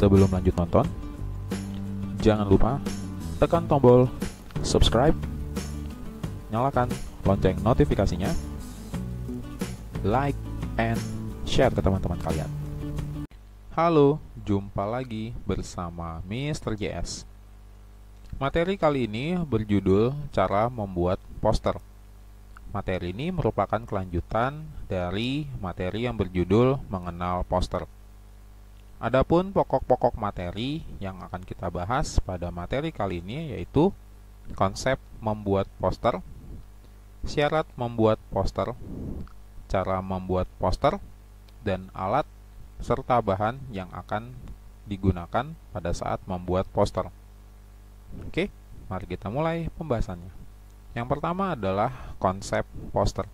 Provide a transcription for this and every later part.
Sebelum lanjut nonton, jangan lupa tekan tombol subscribe, nyalakan lonceng notifikasinya, like and share ke teman-teman kalian. Halo, jumpa lagi bersama Mr. JS. Materi kali ini berjudul cara membuat poster. Materi ini merupakan kelanjutan dari materi yang berjudul mengenal poster. Adapun pokok-pokok materi yang akan kita bahas pada materi kali ini yaitu konsep membuat poster, syarat membuat poster, cara membuat poster, dan alat serta bahan yang akan digunakan pada saat membuat poster. Oke, mari kita mulai pembahasannya. Yang pertama adalah konsep poster.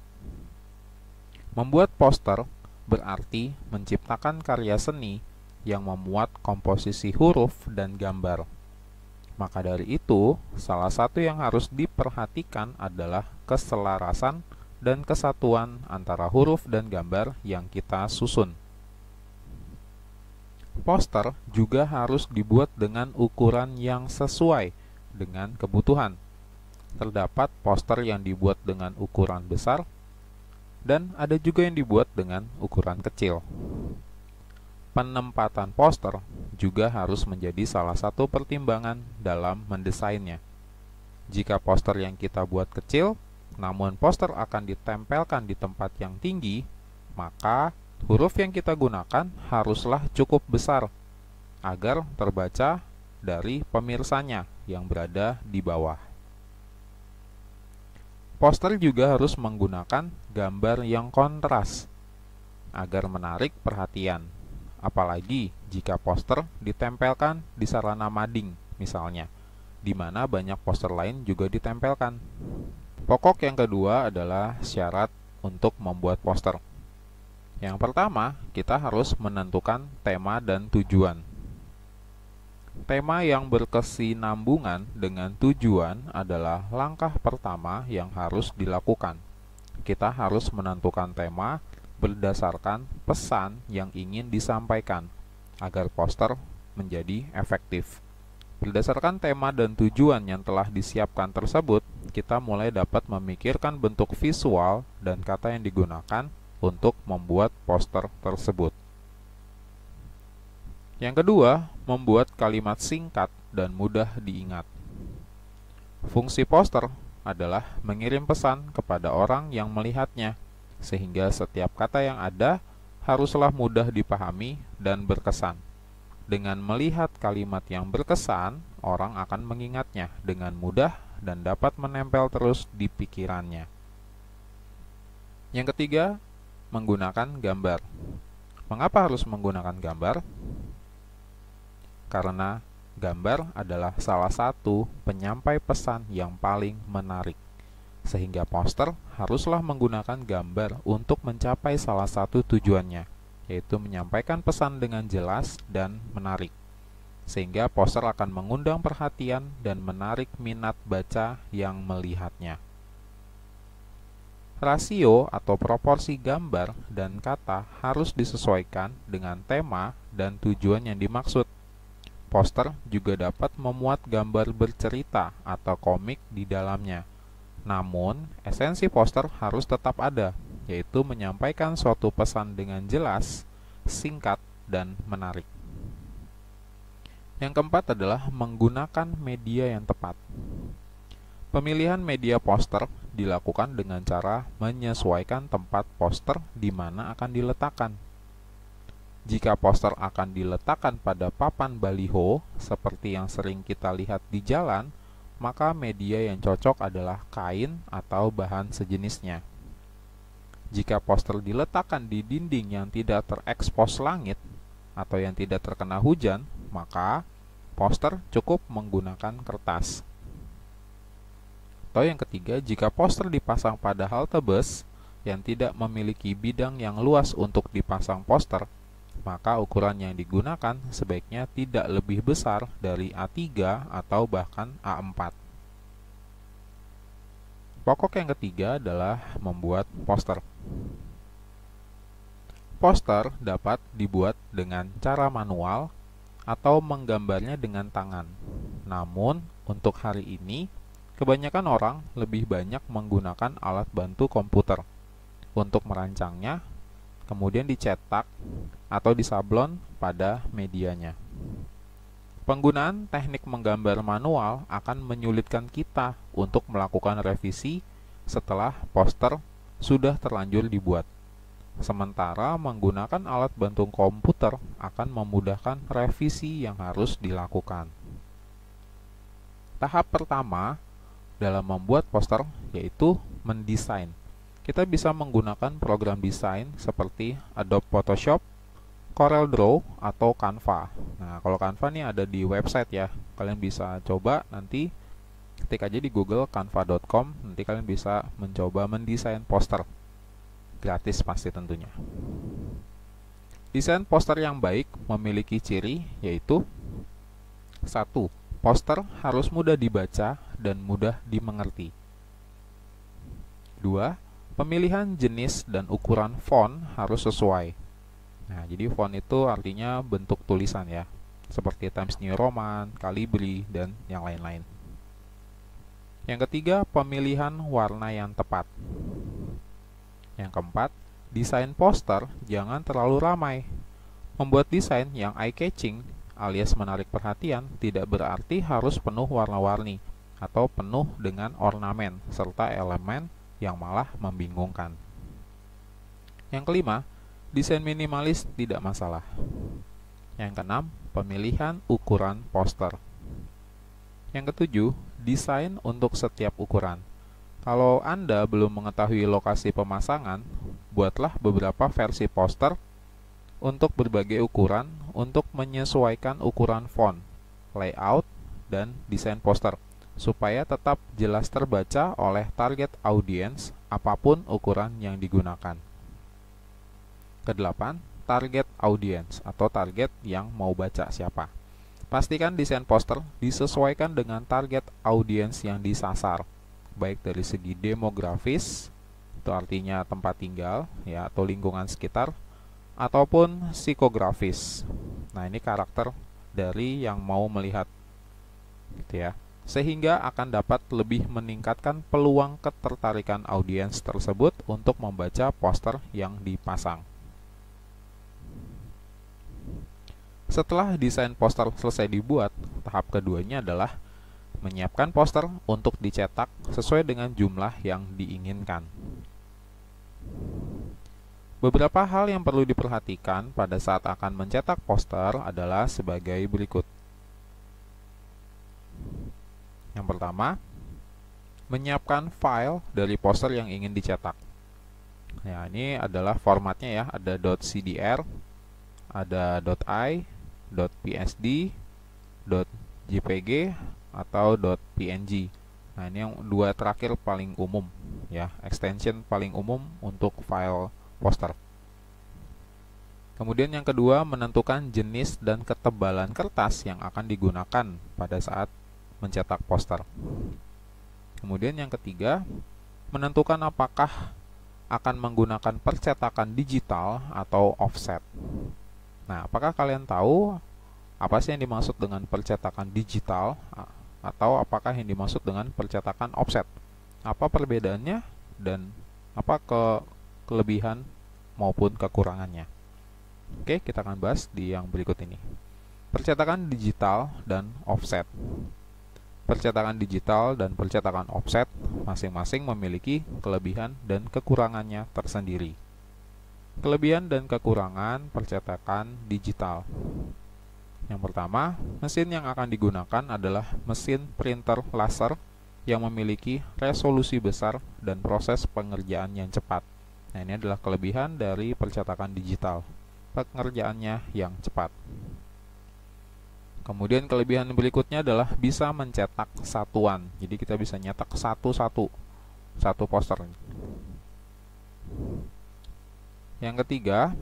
Membuat poster berarti menciptakan karya seni yang memuat komposisi huruf dan gambar. Maka dari itu, salah satu yang harus diperhatikan adalah keselarasan dan kesatuan antara huruf dan gambar yang kita susun. Poster juga harus dibuat dengan ukuran yang sesuai dengan kebutuhan. Terdapat poster yang dibuat dengan ukuran besar, dan ada juga yang dibuat dengan ukuran kecil. Penempatan poster juga harus menjadi salah satu pertimbangan dalam mendesainnya. Jika poster yang kita buat kecil, namun poster akan ditempelkan di tempat yang tinggi, maka huruf yang kita gunakan haruslah cukup besar agar terbaca dari pemirsanya yang berada di bawah. Poster juga harus menggunakan gambar yang kontras agar menarik perhatian. Apalagi jika poster ditempelkan di sarana mading misalnya, di mana banyak poster lain juga ditempelkan. Pokok yang kedua adalah syarat untuk membuat poster. Yang pertama, kita harus menentukan tema dan tujuan. Tema yang berkesinambungan dengan tujuan adalah langkah pertama yang harus dilakukan. Kita harus menentukan tema berdasarkan pesan yang ingin disampaikan agar poster menjadi efektif. Berdasarkan tema dan tujuan yang telah disiapkan tersebut, kita mulai dapat memikirkan bentuk visual dan kata yang digunakan untuk membuat poster tersebut. Yang kedua, membuat kalimat singkat dan mudah diingat. Fungsi poster adalah mengirim pesan kepada orang yang melihatnya, sehingga setiap kata yang ada haruslah mudah dipahami dan berkesan. Dengan melihat kalimat yang berkesan, orang akan mengingatnya dengan mudah dan dapat menempel terus di pikirannya. Yang ketiga, menggunakan gambar. Mengapa harus menggunakan gambar? Karena gambar adalah salah satu penyampai pesan yang paling menarik. Sehingga poster haruslah menggunakan gambar untuk mencapai salah satu tujuannya, yaitu menyampaikan pesan dengan jelas dan menarik. Sehingga poster akan mengundang perhatian dan menarik minat baca yang melihatnya. Rasio atau proporsi gambar dan kata harus disesuaikan dengan tema dan tujuan yang dimaksud. Poster juga dapat memuat gambar bercerita atau komik di dalamnya. Namun, esensi poster harus tetap ada, yaitu menyampaikan suatu pesan dengan jelas, singkat, dan menarik. Yang keempat adalah menggunakan media yang tepat. Pemilihan media poster dilakukan dengan cara menyesuaikan tempat poster di mana akan diletakkan. Jika poster akan diletakkan pada papan baliho, seperti yang sering kita lihat di jalan, maka media yang cocok adalah kain atau bahan sejenisnya. Jika poster diletakkan di dinding yang tidak terekspos langit atau yang tidak terkena hujan, maka poster cukup menggunakan kertas. Atau yang ketiga, jika poster dipasang pada halte bus yang tidak memiliki bidang yang luas untuk dipasang poster, maka ukuran yang digunakan sebaiknya tidak lebih besar dari A3 atau bahkan A4. Pokok yang ketiga adalah membuat poster. Poster dapat dibuat dengan cara manual atau menggambarnya dengan tangan. Namun, untuk hari ini, kebanyakan orang lebih banyak menggunakan alat bantu komputer untuk merancangnya, kemudian dicetak atau disablon pada medianya. Penggunaan teknik menggambar manual akan menyulitkan kita untuk melakukan revisi setelah poster sudah terlanjur dibuat. Sementara menggunakan alat bantu komputer akan memudahkan revisi yang harus dilakukan. Tahap pertama dalam membuat poster yaitu mendesain. Kita bisa menggunakan program desain seperti Adobe Photoshop, Corel Draw, atau Canva. Nah, kalau Canva nih ada di website ya. Kalian bisa coba nanti ketik aja di Google canva.com, nanti kalian bisa mencoba mendesain poster. Gratis pasti tentunya. Desain poster yang baik memiliki ciri yaitu 1. Poster harus mudah dibaca dan mudah dimengerti. 2. Pemilihan jenis dan ukuran font harus sesuai. Nah, jadi font itu artinya bentuk tulisan ya, seperti Times New Roman, Calibri, dan yang lain-lain. Yang ketiga, pemilihan warna yang tepat. Yang keempat, desain poster jangan terlalu ramai. Membuat desain yang eye-catching alias menarik perhatian tidak berarti harus penuh warna-warni atau penuh dengan ornamen serta elemen yang malah membingungkan. Yang kelima, desain minimalis tidak masalah. Yang keenam, pemilihan ukuran poster. Yang ketujuh, desain untuk setiap ukuran. Kalau Anda belum mengetahui lokasi pemasangan, buatlah beberapa versi poster untuk berbagai ukuran untuk menyesuaikan ukuran font, layout, dan desain poster supaya tetap jelas terbaca oleh target audiens apapun ukuran yang digunakan. Kedelapan, target audiens atau target yang mau baca siapa. Pastikan desain poster disesuaikan dengan target audiens yang disasar, baik dari segi demografis, itu artinya tempat tinggal ya atau lingkungan sekitar, ataupun psikografis. Nah, ini karakter dari yang mau melihat gitu ya. Sehingga akan dapat lebih meningkatkan peluang ketertarikan audiens tersebut untuk membaca poster yang dipasang. Setelah desain poster selesai dibuat, tahap keduanya adalah menyiapkan poster untuk dicetak sesuai dengan jumlah yang diinginkan. Beberapa hal yang perlu diperhatikan pada saat akan mencetak poster adalah sebagai berikut. Yang pertama, menyiapkan file dari poster yang ingin dicetak. Ya, ini adalah formatnya ya, ada .cdr, ada .i, .psd, .jpg, atau .png. Nah, ini yang dua terakhir paling umum ya, extension paling umum untuk file poster. Kemudian yang kedua, menentukan jenis dan ketebalan kertas yang akan digunakan pada saat mencetak poster. Kemudian yang ketiga, menentukan apakah akan menggunakan percetakan digital atau offset. Nah, apakah kalian tahu apa sih yang dimaksud dengan percetakan digital atau apakah yang dimaksud dengan percetakan offset? Apa perbedaannya dan apa kelebihan maupun kekurangannya? Oke, kita akan bahas di yang berikut ini. Percetakan digital dan offset. Percetakan digital dan percetakan offset masing-masing memiliki kelebihan dan kekurangannya tersendiri. Kelebihan dan kekurangan percetakan digital. Yang pertama, mesin yang akan digunakan adalah mesin printer laser yang memiliki resolusi besar dan proses pengerjaan yang cepat. Nah, ini adalah kelebihan dari percetakan digital, pengerjaannya yang cepat. Kemudian kelebihan berikutnya adalah bisa mencetak satuan. Jadi kita bisa nyetak satu poster. Yang ketiga,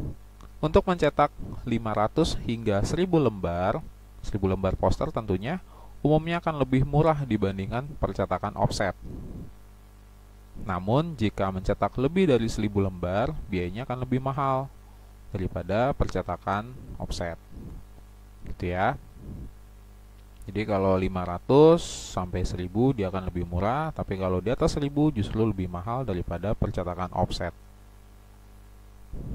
untuk mencetak 500 hingga 1000 lembar poster tentunya umumnya akan lebih murah dibandingkan percetakan offset. Namun, jika mencetak lebih dari 1000 lembar, biayanya akan lebih mahal daripada percetakan offset. gitu ya. Jadi kalau 500 sampai 1000 dia akan lebih murah, tapi kalau di atas 1000 justru lebih mahal daripada percetakan offset.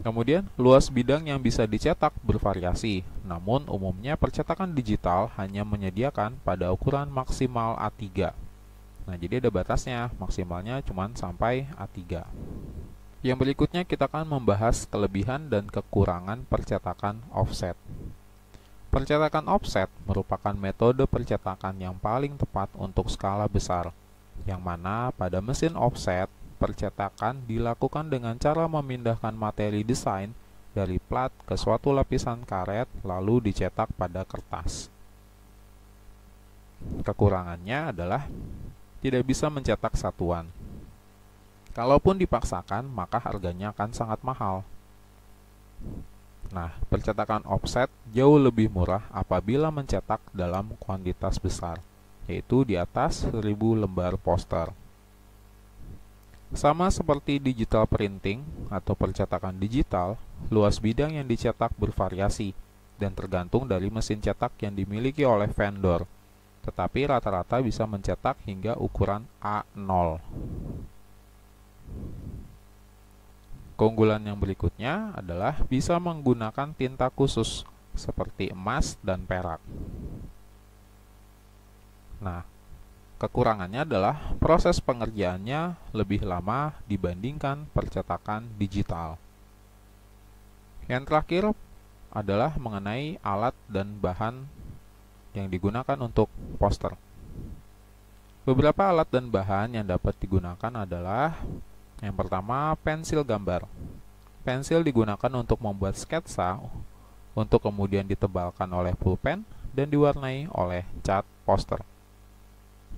Kemudian, luas bidang yang bisa dicetak bervariasi, namun umumnya percetakan digital hanya menyediakan pada ukuran maksimal A3. Nah, jadi ada batasnya, maksimalnya cuma sampai A3. Yang berikutnya kita akan membahas kelebihan dan kekurangan percetakan offset. Percetakan offset merupakan metode percetakan yang paling tepat untuk skala besar, yang mana pada mesin offset, percetakan dilakukan dengan cara memindahkan materi desain dari plat ke suatu lapisan karet lalu dicetak pada kertas. Kekurangannya adalah tidak bisa mencetak satuan. Kalaupun dipaksakan, maka harganya akan sangat mahal. Nah, percetakan offset jauh lebih murah apabila mencetak dalam kuantitas besar, yaitu di atas 1000 lembar poster. Sama seperti digital printing atau percetakan digital, luas bidang yang dicetak bervariasi dan tergantung dari mesin cetak yang dimiliki oleh vendor, tetapi rata-rata bisa mencetak hingga ukuran A0. Keunggulan yang berikutnya adalah bisa menggunakan tinta khusus seperti emas dan perak. Nah, kekurangannya adalah proses pengerjaannya lebih lama dibandingkan percetakan digital. Yang terakhir adalah mengenai alat dan bahan yang digunakan untuk poster. Beberapa alat dan bahan yang dapat digunakan adalah yang pertama, pensil gambar. Pensil digunakan untuk membuat sketsa, untuk kemudian ditebalkan oleh pulpen dan diwarnai oleh cat poster.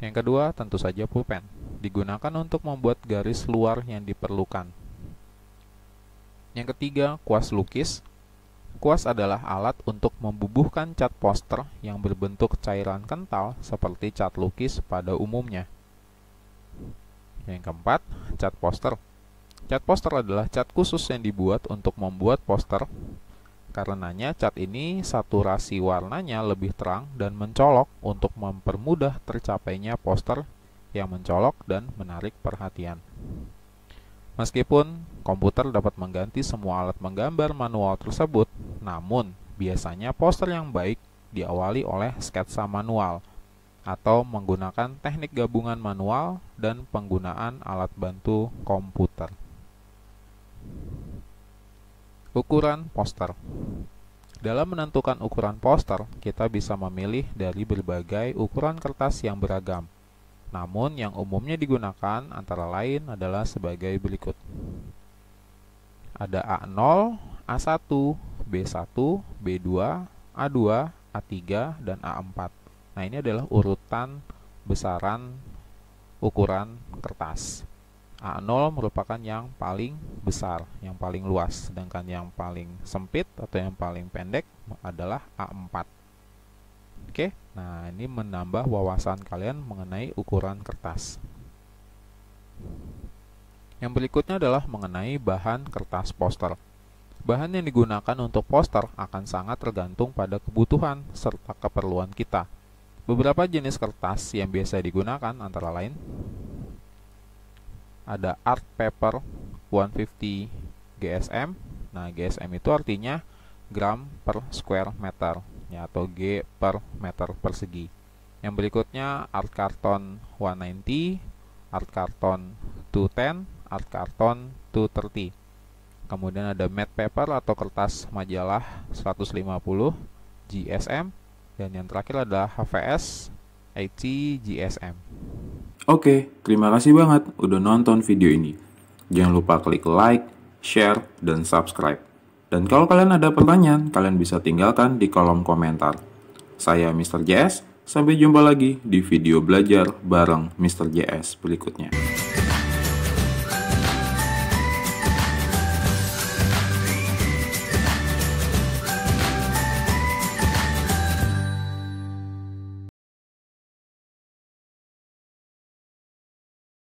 Yang kedua, tentu saja pulpen. Digunakan untuk membuat garis luar yang diperlukan. Yang ketiga, kuas lukis. Kuas adalah alat untuk membubuhkan cat poster yang berbentuk cairan kental seperti cat lukis pada umumnya. Yang keempat, cat poster. Cat poster adalah cat khusus yang dibuat untuk membuat poster. Karenanya cat ini saturasi warnanya lebih terang dan mencolok untuk mempermudah tercapainya poster yang mencolok dan menarik perhatian. Meskipun komputer dapat mengganti semua alat menggambar manual tersebut, namun biasanya poster yang baik diawali oleh sketsa manual atau menggunakan teknik gabungan manual dan penggunaan alat bantu komputer. Ukuran poster. Dalam menentukan ukuran poster, kita bisa memilih dari berbagai ukuran kertas yang beragam. Namun yang umumnya digunakan antara lain adalah sebagai berikut. Ada A0, A1, B1, B2, A2, A3, dan A4. Nah, ini adalah urutan besaran ukuran kertas. A0 merupakan yang paling besar, yang paling luas, sedangkan yang paling sempit atau yang paling pendek adalah A4. Oke, nah ini menambah wawasan kalian mengenai ukuran kertas. Yang berikutnya adalah mengenai bahan kertas poster. Bahan yang digunakan untuk poster akan sangat tergantung pada kebutuhan serta keperluan kita. Beberapa jenis kertas yang biasa digunakan antara lain ada art paper 150 GSM. Nah, GSM itu artinya gram per square meter ya, atau G per meter persegi. Yang berikutnya art carton 190, art carton 210, art carton 230. Kemudian ada matte paper atau kertas majalah 150 GSM. Dan yang terakhir adalah HVS 80 GSM. Oke, terima kasih banget udah nonton video ini. Jangan lupa klik like, share, dan subscribe. Dan kalau kalian ada pertanyaan, kalian bisa tinggalkan di kolom komentar. Saya Mr. JS, sampai jumpa lagi di video belajar bareng Mr. JS berikutnya.